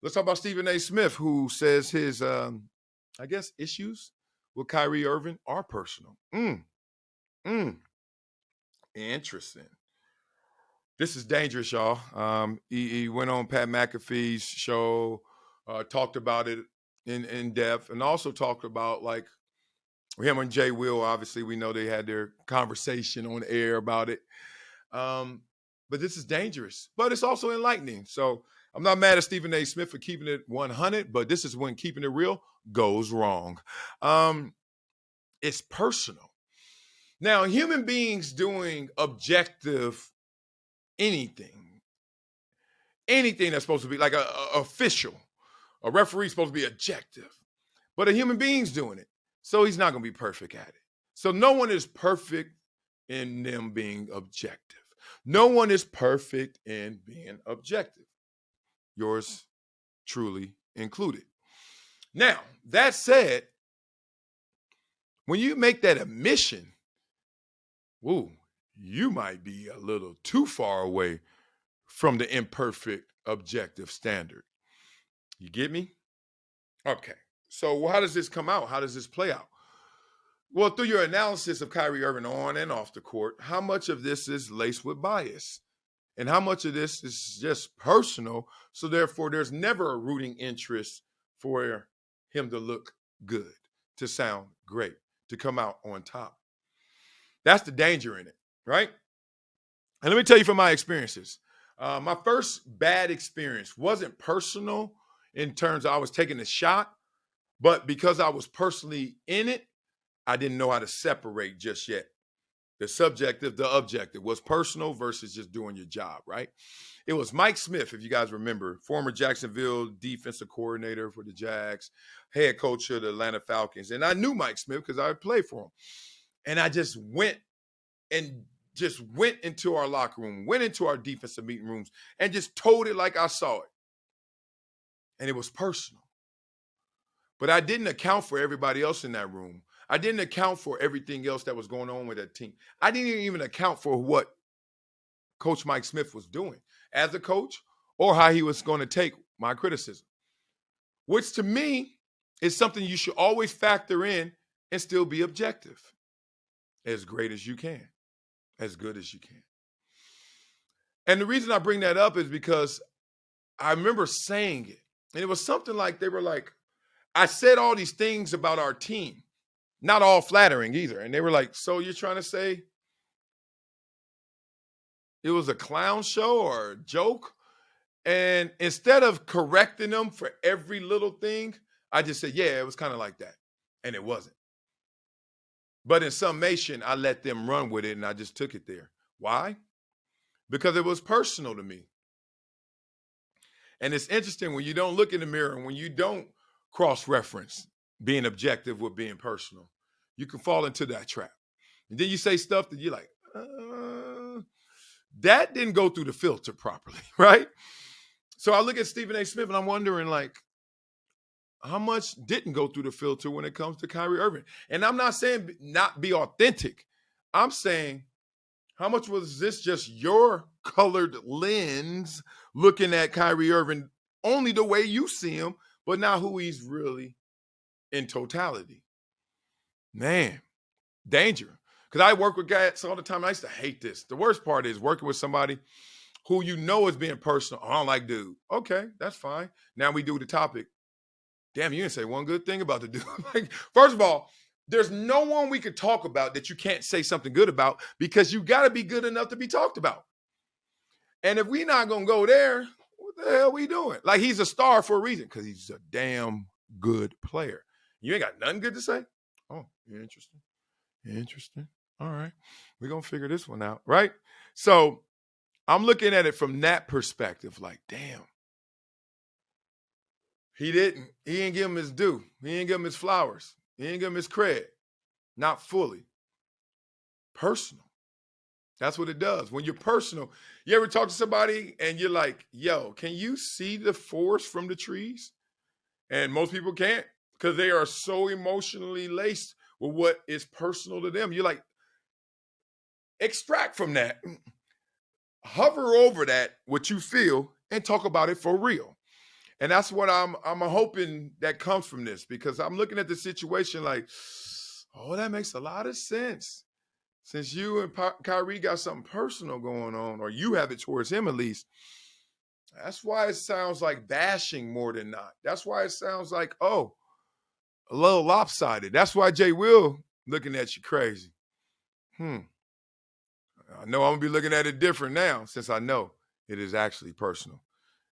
Let's talk about Stephen A. Smith, who says his, I guess, issues with Kyrie Irving are personal. Mm, interesting. This is dangerous, y'all. He went on Pat McAfee's show, talked about it in depth, and also talked about like him and Jay Will. Obviously, we know they had their conversation on air about it. But this is dangerous, but it's also enlightening. So I'm not mad at Stephen A. Smith for keeping it 100, but this is when keeping it real goes wrong. It's personal. Now, human beings doing objective anything that's supposed to be like a official, a referee supposed to be objective, but a human being's doing it. So he's not going to be perfect at it. So no one is perfect in them being objective. No one is perfect in being objective. Yours truly included. Now, that said, when you make that admission, you might be a little too far away from the imperfect objective standard. You get me? Okay. So how does this come out? How does this play out? Well, through your analysis of Kyrie Irving on and off the court, how much of this is laced with bias? And how much of this is just personal? So therefore, there's never a rooting interest for him to look good, to sound great, to come out on top. That's the danger in it, right? And let me tell you from my experiences. My first bad experience wasn't personal in terms of I was taking a shot, but because I was personally in it, I didn't know how to separate just yet. The subjective, the objective was personal versus just doing your job, right? It was Mike Smith, if you guys remember, former Jacksonville defensive coordinator for the Jags, head coach of the Atlanta Falcons. And I knew Mike Smith because I played for him. And I just went into our locker room, went into our defensive meeting rooms, and just told it like I saw it. And it was personal. But I didn't account for everybody else in that room. I didn't account for everything else that was going on with that team. I didn't even account for what Coach Mike Smith was doing as a coach or how he was going to take my criticism, which to me is something you should always factor in and still be objective. As great as you can, as good as you can. And the reason I bring that up is because I remember saying it, and it was something like they were like, I said all these things about our team. Not all flattering either. And they were like, so you're trying to say it was a clown show or a joke? And instead of correcting them for every little thing, I just said, yeah, it was kind of like that. And it wasn't. But in summation, I let them run with it and I just took it there. Why? Because it was personal to me. And it's interesting when you don't look in the mirror and when you don't cross-reference being objective with being personal, you can fall into that trap. And then you say stuff that you're like, that didn't go through the filter properly, right? So I look at Stephen A. Smith and I'm wondering, like, how much didn't go through the filter when it comes to Kyrie Irving? And I'm not saying not be authentic. I'm saying, how much was this just your colored lens looking at Kyrie Irving only the way you see him, but not who he's really in totality? Man, danger. Because I work with guys all the time. I used to hate this. The worst part is working with somebody who you know is being personal. I don't like dude. Okay, that's fine. Now we do the topic. Damn, you didn't say one good thing about the dude. Like, first of all, there's no one we could talk about that you can't say something good about because you got to be good enough to be talked about. And if we're not going to go there, what the hell are we doing? Like, he's a star for a reason because he's a damn good player. You ain't got nothing good to say? Oh, interesting. Interesting. All right. We're going to figure this one out, right? So I'm looking at it from that perspective, like, damn. He didn't give him his due. He didn't give him his flowers. He didn't give him his cred. Not fully. Personal. That's what it does. When you're personal, you ever talk to somebody and you're like, yo, can you see the forest from the trees? And most people can't because they are so emotionally laced with what is personal to them. You're like, extract from that. Hover over that, what you feel, and talk about it for real. And that's what I'm hoping that comes from this, because I'm looking at the situation like, oh, that makes a lot of sense. Since you and Kyrie got something personal going on, or you have it towards him at least, that's why it sounds like bashing more than not. That's why it sounds like, oh, a little lopsided. That's why Jay Will looking at you crazy. I know I'm going to be looking at it different now, since I know it is actually personal.